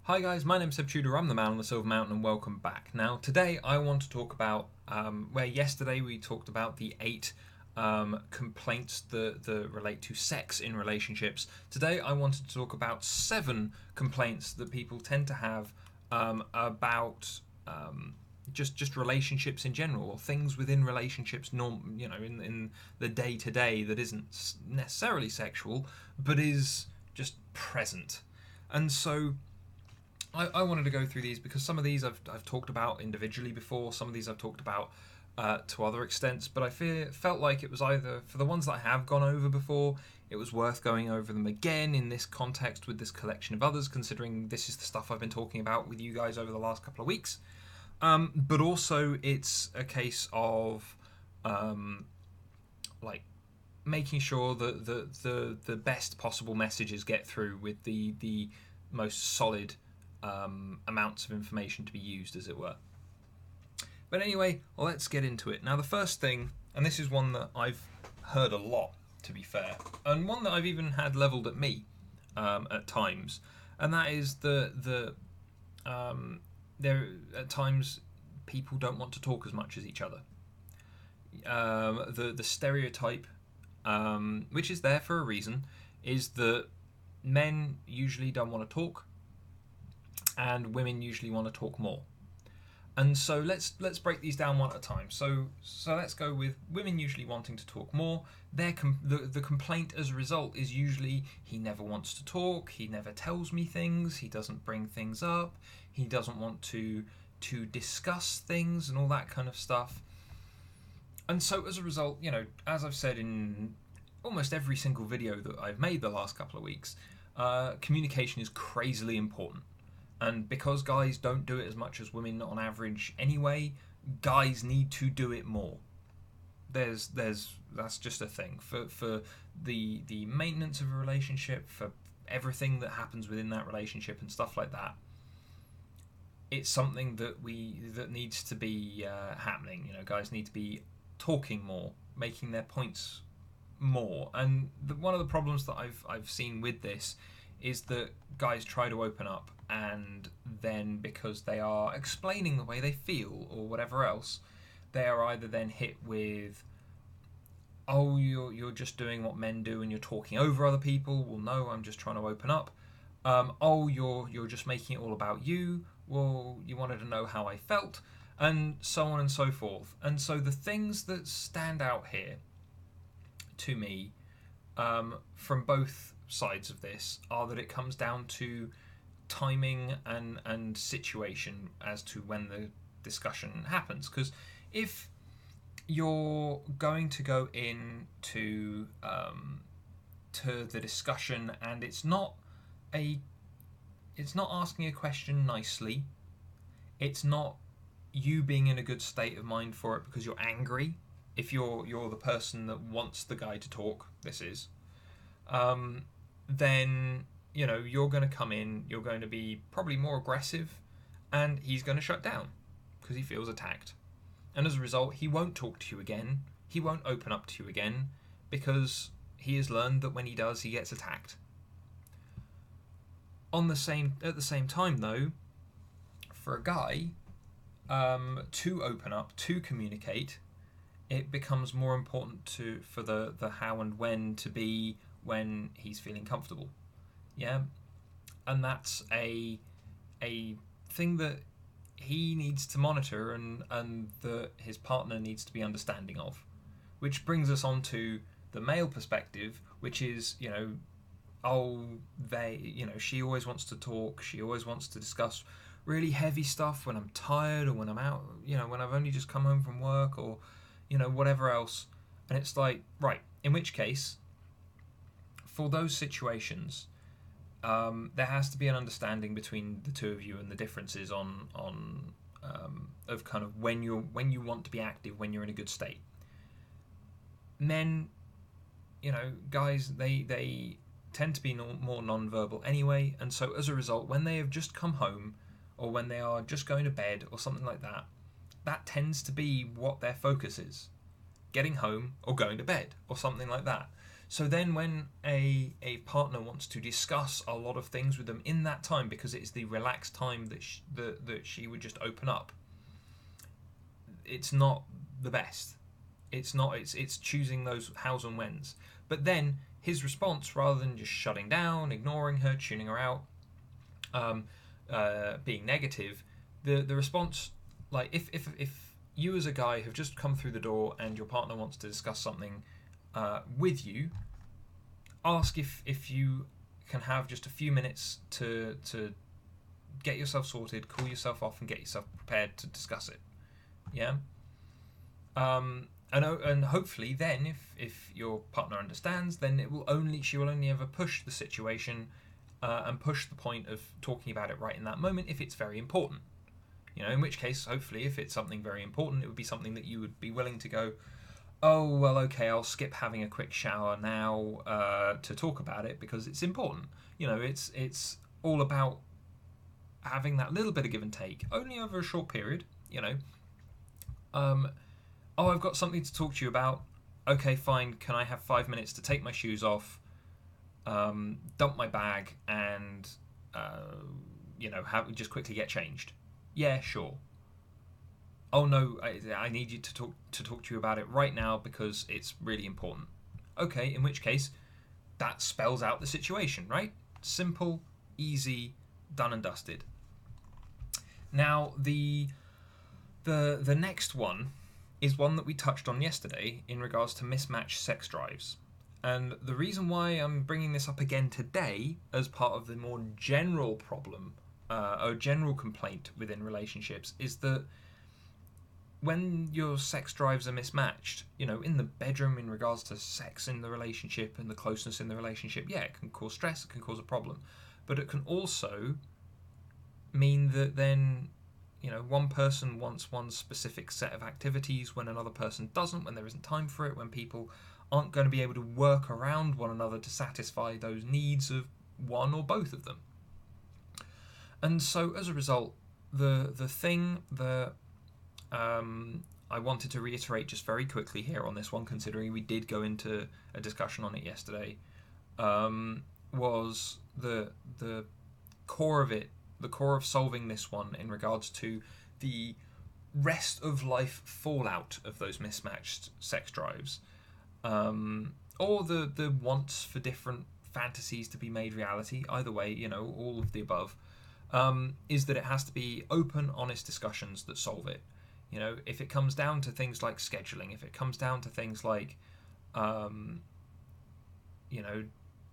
Hi guys, my name's Seb Tudor, I'm the man on the Silver Mountain and welcome back. Now today I want to talk about where yesterday we talked about the 8 complaints that relate to sex in relationships. Today I wanted to talk about 7 complaints that people tend to have about just relationships in general, or things within relationships in the day to day that isn't necessarily sexual but is just present. And so I wanted to go through these because some of these I've talked about individually before, some of these I've talked about to other extents, but I felt like it was either, for the ones that I have gone over before, it was worth going over them again in this context with this collection of others, considering this is the stuff I've been talking about with you guys over the last couple of weeks. But also it's a case of like making sure that the best possible messages get through with the most solid amounts of information to be used, as it were. But anyway, let's get into it. Now, the first thing, and this is one that I've heard a lot, to be fair, and one that I've even had levelled at me at times, and that is there at times people don't want to talk as much as each other. The stereotype, which is there for a reason, is that men usually don't want to talk and women usually want to talk more. And so let's break these down one at a time. So let's go with women usually wanting to talk more. The complaint as a result is usually, he never wants to talk, he never tells me things, he doesn't bring things up, he doesn't want to discuss things and all that kind of stuff. And so as a result, as I've said in almost every single video that I've made the last couple of weeks, communication is crazily important. And because guys don't do it as much as women on average anyway, guys need to do it more. That's just a thing for the maintenance of a relationship, for everything that happens within that relationship and stuff like that. It's something that needs to be happening. Guys need to be talking more, making their points more. And one of the problems that I've seen with this is that guys try to open up, and then because they are explaining the way they feel or whatever else, they are either then hit with, oh, you're just doing what men do and you're talking over other people. Well, no, I'm just trying to open up. Oh, you're just making it all about you. Well, you wanted to know how I felt, and so on and so forth. And so the things that stand out here to me, from both sides of this, are that it comes down to timing and situation as to when the discussion happens. Because if you're going to go into to the discussion and it's not asking a question nicely, it's not you being in a good state of mind for it because you're angry, if you're the person that wants the guy to talk, then you're going to come in, you're going to be probably more aggressive, and he's going to shut down because he feels attacked. And as a result, he won't talk to you again, he won't open up to you again, because he has learned that when he does, he gets attacked. At the same time, though, for a guy to open up, to communicate, it becomes more important for the how and when to be when he's feeling comfortable. Yeah? And that's a thing that he needs to monitor and that his partner needs to be understanding of. Which brings us on to the male perspective, which is, she always wants to talk, she always wants to discuss really heavy stuff when I'm tired, or when I'm out, when I've only just come home from work, or whatever else. And it's like, right, in which case, for those situations, there has to be an understanding between the two of you, and the differences on of kind of when you want to be active, when you're in a good state. Men, guys, they tend to be more non-verbal anyway, and so as a result, when they have just come home, or when they are just going to bed or something like that, that tends to be what their focus is: getting home or going to bed or something like that. So then when a partner wants to discuss a lot of things with them in that time, because it's the relaxed time that she would just open up, it's not the best. It's not. It's choosing those hows and whens. But then his response, rather than just shutting down, ignoring her, tuning her out, um, being negative, the response, like if you as a guy have just come through the door and your partner wants to discuss something with you, ask if you can have just a few minutes to get yourself sorted, cool yourself off, and get yourself prepared to discuss it. Yeah. And hopefully then if your partner understands, then she will only ever push the situation and push the point of talking about it right in that moment if it's very important. In which case, hopefully, if it's something very important, it would be something that you would be willing to go, oh, well, okay, I'll skip having a quick shower now to talk about it because it's important. It's all about having that little bit of give and take, only over a short period. Oh, I've got something to talk to you about. Okay, fine. Can I have 5 minutes to take my shoes off, dump my bag, and just quickly get changed? Yeah, sure. Oh no, I need you to talk to you about it right now because it's really important. Okay, in which case, that spells out the situation, right? Simple, easy, done and dusted. Now the next one is one that we touched on yesterday in regards to mismatched sex drives. And the reason why I'm bringing this up again today as part of the more general problem or general complaint within relationships is that when your sex drives are mismatched, in the bedroom in regards to sex in the relationship and the closeness in the relationship, yeah, it can cause stress, it can cause a problem. But it can also mean that then one person wants one specific set of activities when another person doesn't, when there isn't time for it, when people aren't going to be able to work around one another to satisfy those needs of one or both of them. And so as a result, the thing that I wanted to reiterate just very quickly here on this one, considering we did go into a discussion on it yesterday, was the core of it, the core of solving this one in regards to the rest of life fallout of those mismatched sex drives, or the wants for different fantasies to be made reality. Either way, all of the above, is that it has to be open, honest discussions that solve it. If it comes down to things like scheduling, if it comes down to things like,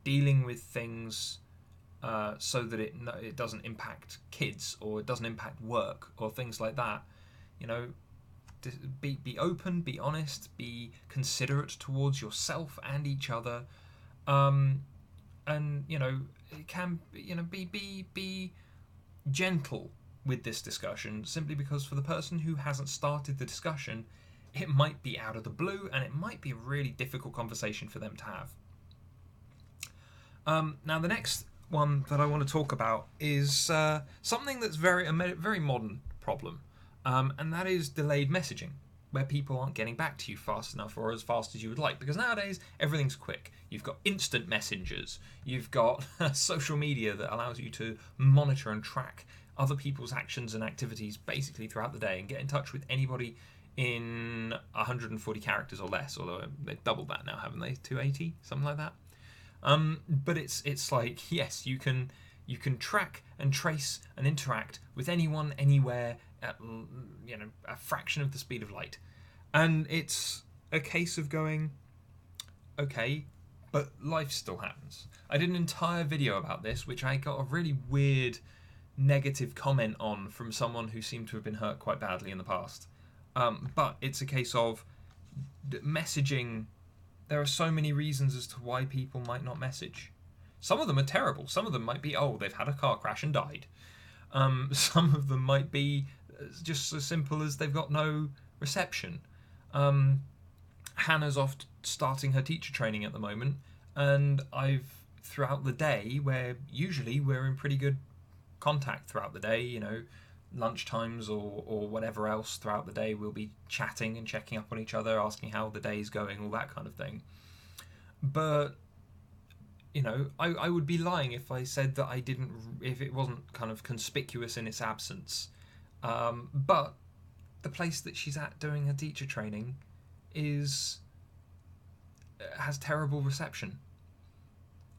dealing with things so that it doesn't impact kids or it doesn't impact work or things like that, be open, be honest, be considerate towards yourself and each other, and it can be gentle with this discussion, simply because for the person who hasn't started the discussion, it might be out of the blue and it might be a really difficult conversation for them to have. Now the next one that I want to talk about is something that's a very modern problem, and that is delayed messaging, where people aren't getting back to you fast enough or as fast as you would like, because nowadays everything's quick. You've got instant messengers, you've got social media that allows you to monitor and track other people's actions and activities basically throughout the day and get in touch with anybody in 140 characters or less, although they've doubled that now, haven't they? 280, something like that. But it's like, yes, you can track and trace and interact with anyone anywhere at a fraction of the speed of light, and it's a case of going, okay, but life still happens. I did an entire video about this, which I got a really weird negative comment on from someone who seemed to have been hurt quite badly in the past. But it's a case of messaging. There are so many reasons as to why people might not message. Some of them are terrible. Some of them might be, they've had a car crash and died. Some of them might be just as simple as they've got no reception. Hannah's off starting her teacher training at the moment, and I've, throughout the day, where usually we're in pretty good contact throughout the day, lunch times or whatever else throughout the day, we'll be chatting and checking up on each other, asking how the day's going, all that kind of thing. But I would be lying if I said that I didn't, if it wasn't kind of conspicuous in its absence. But the place that she's at doing her teacher training is has terrible reception.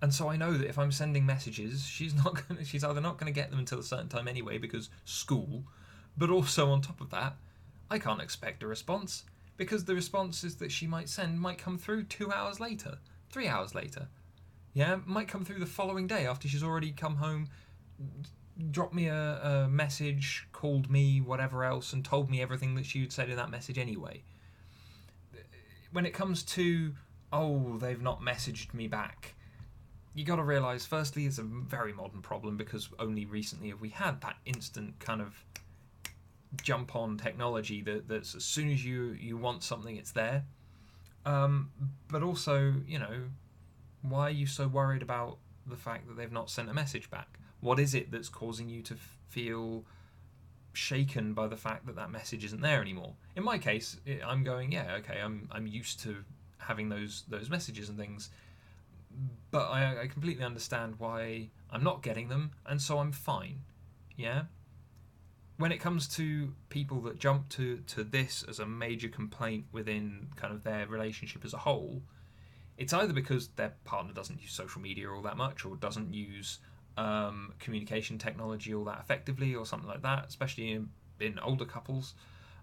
And so I know that if I'm sending messages, she's either not gonna get them until a certain time anyway because school, but also on top of that, I can't expect a response because the responses that she might send might come through 2 hours later, 3 hours later. Yeah, might come through the following day after she's already come home, dropped me a message, called me, whatever else, and told me everything that she had said in that message anyway. When it comes to, oh, they've not messaged me back, you got to realise, firstly, it's a very modern problem because only recently have we had that instant kind of jump on technology that's as soon as you want something, it's there. Um, but also, why are you so worried about the fact that they've not sent a message back? What is it that's causing you to feel shaken by the fact that that message isn't there anymore? In my case, I'm going, yeah, okay, I'm used to having those messages and things, but I completely understand why I'm not getting them, and so I'm fine. Yeah. When it comes to people that jump to this as a major complaint within kind of their relationship as a whole, it's either because their partner doesn't use social media all that much or doesn't use communication technology all that effectively or something like that, especially in older couples.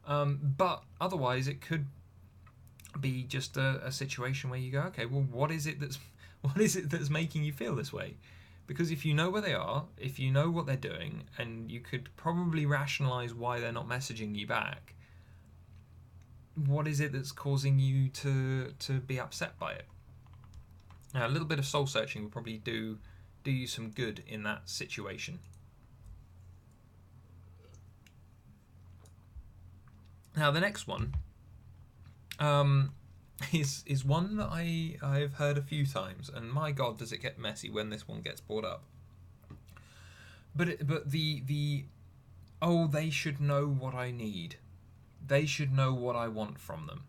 But otherwise, it could be just a situation where you go, okay, well, what is it that's what is it that's making you feel this way? Because if you know where they are, if you know what they're doing, and you could probably rationalize why they're not messaging you back, what is it that's causing you to be upset by it? Now, a little bit of soul searching will probably do you some good in that situation. Now, the next one um, is one that I've heard a few times, and my God, does it get messy when this one gets brought up. But the oh, they should know what I need. They should know what I want from them.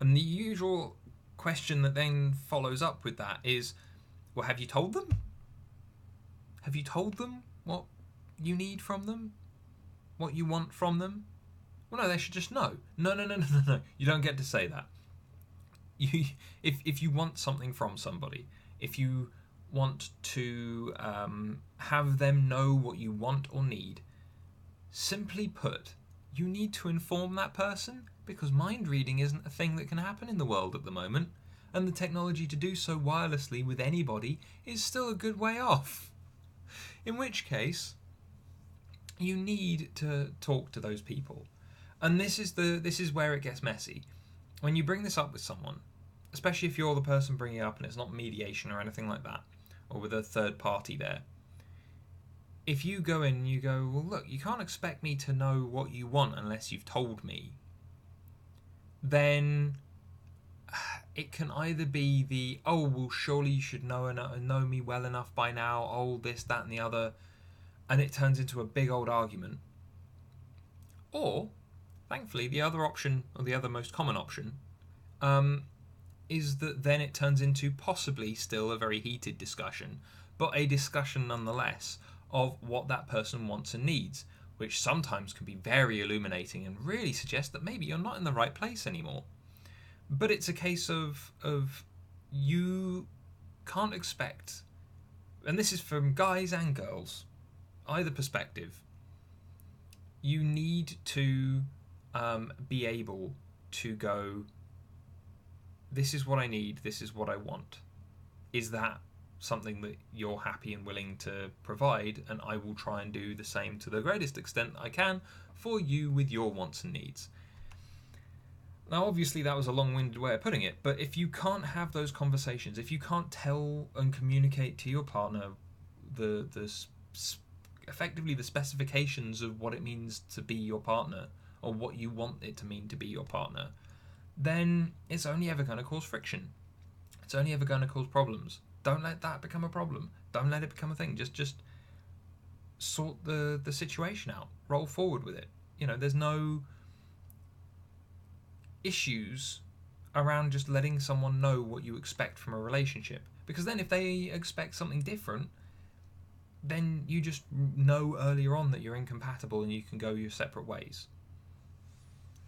And the usual question that then follows up with that is, well, have you told them? Have you told them what you need from them? What you want from them? Well, no, they should just know. No, no, no, no, no, no. You don't get to say that. You, if you want something from somebody, if you want to have them know what you want or need, simply put, you need to inform that person because mind reading isn't a thing that can happen in the world at the moment, and the technology to do so wirelessly with anybody is still a good way off. In which case, you need to talk to those people. And this is where it gets messy. When you bring this up with someone, especially if you're the person bringing it up and it's not mediation or anything like that, or with a third party there, if you go in and you go, well, look, you can't expect me to know what you want unless you've told me, then it can either be the, oh, well, surely you should know me well enough by now, oh, this, that, and the other, and it turns into a big old argument. Or, thankfully, the other option, or the other most common option, um, is that then it turns into possibly still a very heated discussion, but a discussion nonetheless of what that person wants and needs, which sometimes can be very illuminating and really suggest that maybe you're not in the right place anymore. But it's a case of you can't expect, and this is from guys and girls, either perspective, you need to be able to go, this is what I need, this is what I want. Is that something that you're happy and willing to provide? And I will try and do the same to the greatest extent I can for you with your wants and needs. Now, obviously, that was a long winded way of putting it, but if you can't have those conversations, if you can't tell and communicate to your partner the effectively the specifications of what it means to be your partner or what you want it to mean to be your partner, then it's only ever going to cause friction. It's only ever going to cause problems. Don't let that become a problem. Don't let it become a thing. Just sort the situation out. Roll forward with it. There's no issues around just letting someone know what you expect from a relationship. Because then if they expect something different, then you just know earlier on that you're incompatible and you can go your separate ways.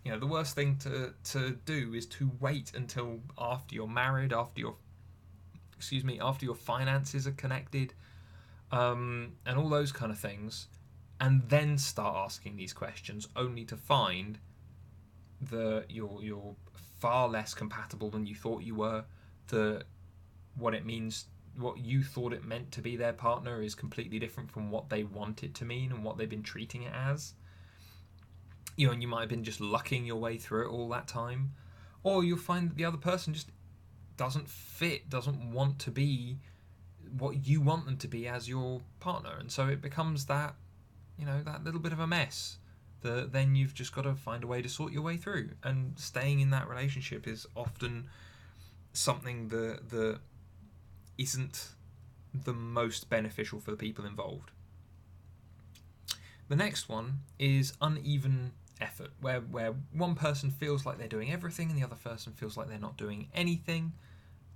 The worst thing to do is to wait until after you're married, after your finances are connected, and all those kind of things, and then start asking these questions, only to find that you're far less compatible than you thought you were. That what it means, what you thought it meant to be their partner, is completely different from what they want it to mean and what they've been treating it as. And you might have been just lucking your way through it all that time, or you'll find that the other person just doesn't want to be what you want them to be as your partner, and so it becomes that that little bit of a mess that then you've just got to find a way to sort your way through. And staying in that relationship is often something that isn't the most beneficial for the people involved. The next one is uneven effort, where one person feels like they're doing everything and the other person feels like they're not doing anything,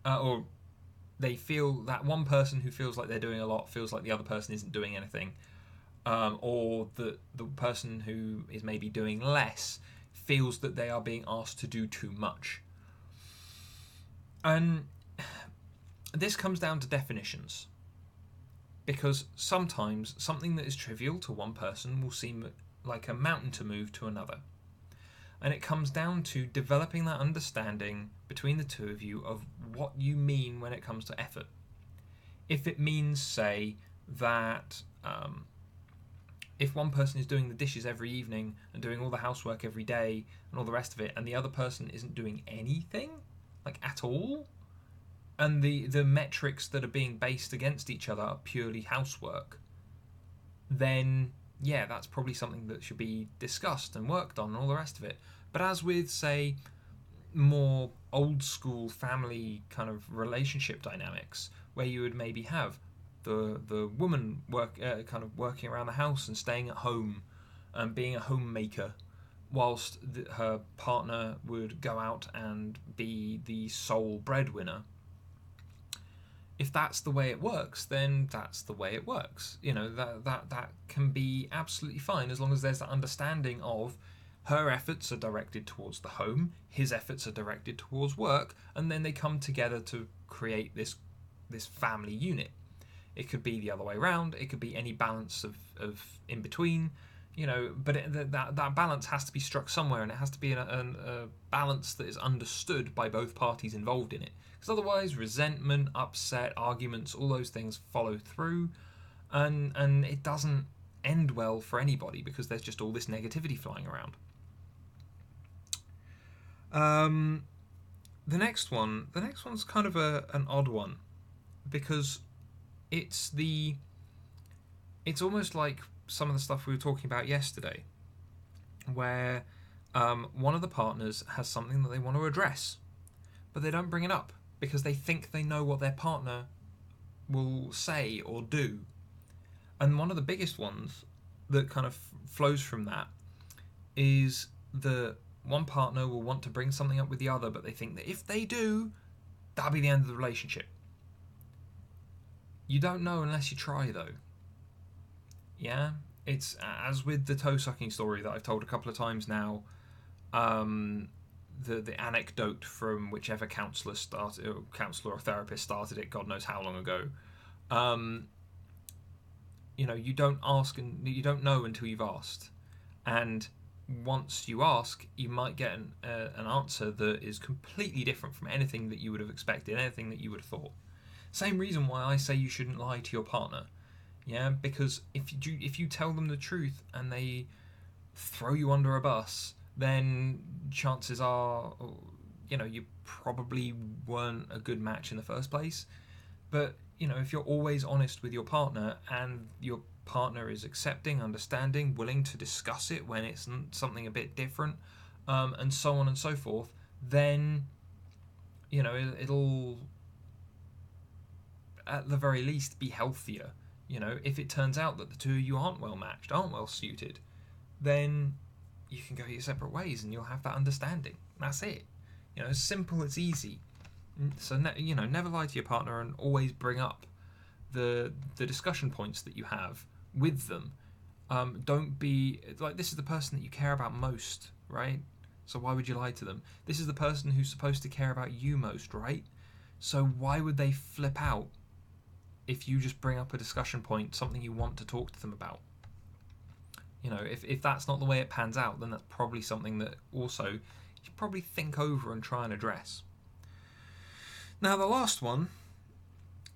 or they feel that one person who feels like they're doing a lot feels like the other person isn't doing anything, or the person who is maybe doing less feels that they are being asked to do too much. And this comes down to definitions, because sometimes something that is trivial to one person will seem like a mountain to move to another. And it comes down to developing that understanding between the two of you of what you mean when it comes to effort. If it means, say, that if one person is doing the dishes every evening and doing all the housework every day and all the rest of it, and the other person isn't doing anything, like at all, and the metrics that are being based against each other are purely housework, then yeah, that's probably something that should be discussed and worked on and all the rest of it. But as with, say, more old school family kind of relationship dynamics, where you would maybe have the woman kind of working around the house and staying at home and being a homemaker, whilst her partner would go out and be the sole breadwinner. If that's the way it works, then that's the way it works. That can be absolutely fine, as long as there's that understanding of her efforts are directed towards the home, his efforts are directed towards work, and then they come together to create this family unit. It could be the other way around. It could be any balance of in between. But that balance has to be struck somewhere, and it has to be a balance that is understood by both parties involved in it. Because otherwise, resentment, upset, arguments, all those things follow through, and it doesn't end well for anybody, because there's just all this negativity flying around. The next one's kind of an odd one, because it's almost like some of the stuff we were talking about yesterday, where one of the partners has something that they want to address, but they don't bring it up because they think they know what their partner will say or do. And one of the biggest ones that kind of flows from that is that one partner will want to bring something up with the other, but they think that if they do, that'll be the end of the relationship. You don't know unless you try, though. Yeah? It's as with the toe sucking story that I've told a couple of times now. The anecdote from whichever counsellor or therapist started it, God knows how long ago. You don't ask and you don't know until you've asked, and once you ask, you might get an answer that is completely different from anything that you would have expected, anything that you would have thought. Same reason why I say you shouldn't lie to your partner. Yeah, because if you tell them the truth and they throw you under a bus, then chances are, you probably weren't a good match in the first place. But if you're always honest with your partner, and your partner is accepting, understanding, willing to discuss it when it's something a bit different, and so on and so forth, then it'll at the very least be healthier. If it turns out that the two of you aren't well matched, aren't well suited, then you can go your separate ways and you'll have that understanding. That's it. It's simple, it's easy. So never lie to your partner, and always bring up the discussion points that you have with them. Don't be like, this is the person that you care about most, right? So why would you lie to them? This is the person who's supposed to care about you most, right? So why would they flip out if you just bring up a discussion point, something you want to talk to them about? If that's not the way it pans out, then that's probably something that also you should probably think over and try and address. Now, the last one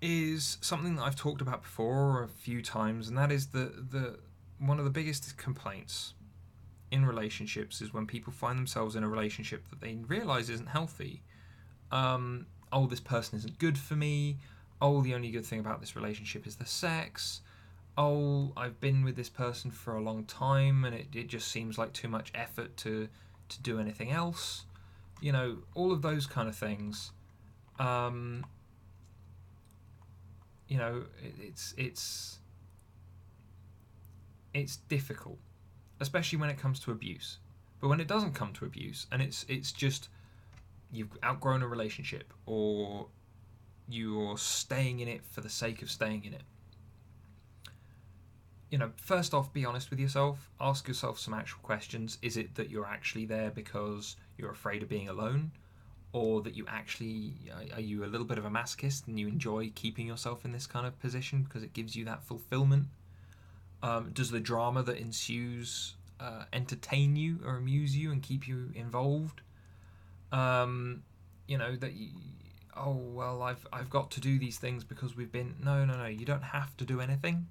is something that I've talked about before a few times, and that is the one of the biggest complaints in relationships is when people find themselves in a relationship that they realise isn't healthy. Oh, this person isn't good for me. Oh, the only good thing about this relationship is the sex. Oh, I've been with this person for a long time and it just seems like too much effort to do anything else. All of those kind of things. It's difficult, especially when it comes to abuse. But when it doesn't come to abuse, and it's just you've outgrown a relationship, or you're staying in it for the sake of staying in it. First off, be honest with yourself. Ask yourself some actual questions. Is it that you're actually there because you're afraid of being alone? Or that are you a little bit of a masochist and you enjoy keeping yourself in this kind of position because it gives you that fulfillment? Does the drama that ensues entertain you or amuse you and keep you involved? That you, oh well, I've got to do these things because we've been. No. You don't have to do anything.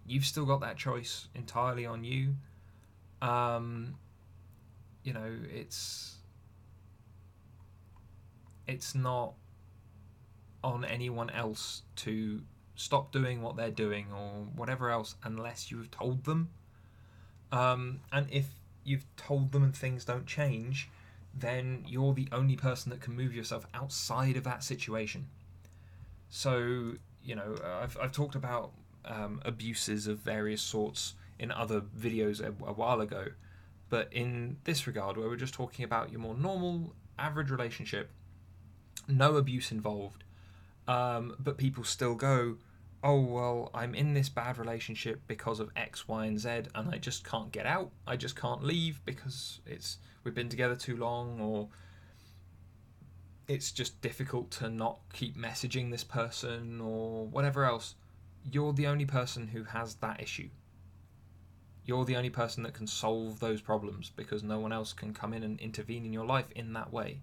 You've still got that choice entirely on you. It's not on anyone else to stop doing what they're doing or whatever else unless you've told them. And if you've told them and things don't change, then you're the only person that can move yourself outside of that situation. So, I've talked about abuses of various sorts in other videos a while ago. But in this regard, where we're just talking about your more normal, average relationship, no abuse involved, but people still go, oh, well, I'm in this bad relationship because of X, Y, and Z, and I just can't get out. I just can't leave because we've been together too long, or it's just difficult to not keep messaging this person, or whatever else. You're the only person who has that issue. You're the only person that can solve those problems because no one else can come in and intervene in your life in that way.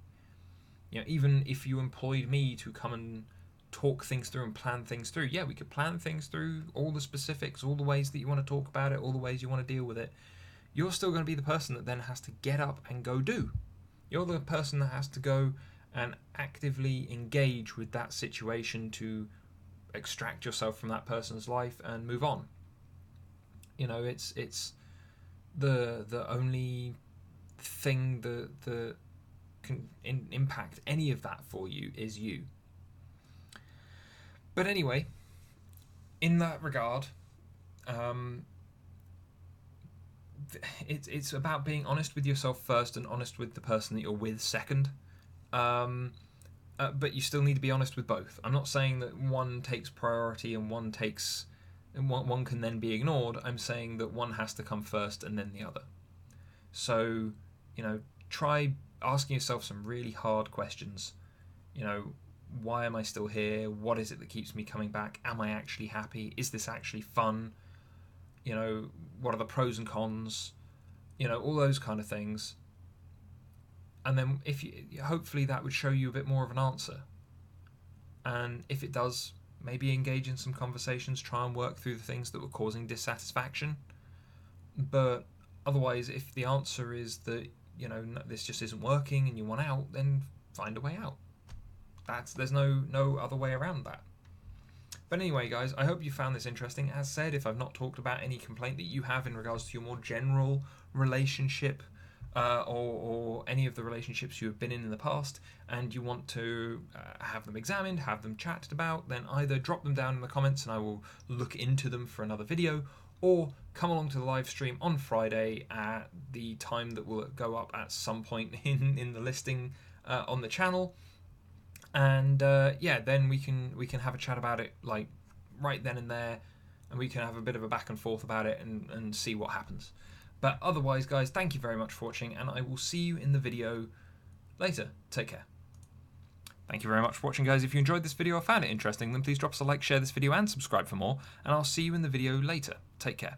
Even if you employed me to come and talk things through and plan things through, yeah, we could plan things through, all the specifics, all the ways that you want to talk about it, all the ways you want to deal with it. You're still going to be the person that then has to get up and go do. You're the person that has to go and actively engage with that situation to extract yourself from that person's life and move on. It's the only thing that can impact any of that for you is you. But anyway, in that regard, it's about being honest with yourself first and honest with the person that you're with second. But you still need to be honest with both. I'm not saying that one takes priority and one can then be ignored. I'm saying that one has to come first and then the other. So, try asking yourself some really hard questions. Why am I still here? What is it that keeps me coming back? Am I actually happy? Is this actually fun? What are the pros and cons? All those kind of things. And then hopefully that would show you a bit more of an answer. And if it does, maybe engage in some conversations, try and work through the things that were causing dissatisfaction. But otherwise, if the answer is that, this just isn't working and you want out, then find a way out. There's no other way around that. But anyway, guys, I hope you found this interesting. As said, if I've not talked about any complaint that you have in regards to your more general relationship, or any of the relationships you have been in the past, and you want to have them examined, have them chatted about, then either drop them down in the comments and I will look into them for another video, or come along to the live stream on Friday at the time that will go up at some point in the listing on the channel, and yeah, then we can have a chat about it like right then and there, and we can have a bit of a back and forth about it and see what happens. But otherwise, guys, thank you very much for watching, and I will see you in the video later. Take care. Thank you very much for watching, guys. If you enjoyed this video or found it interesting, then please drop us a like, share this video, and subscribe for more, and I'll see you in the video later. Take care.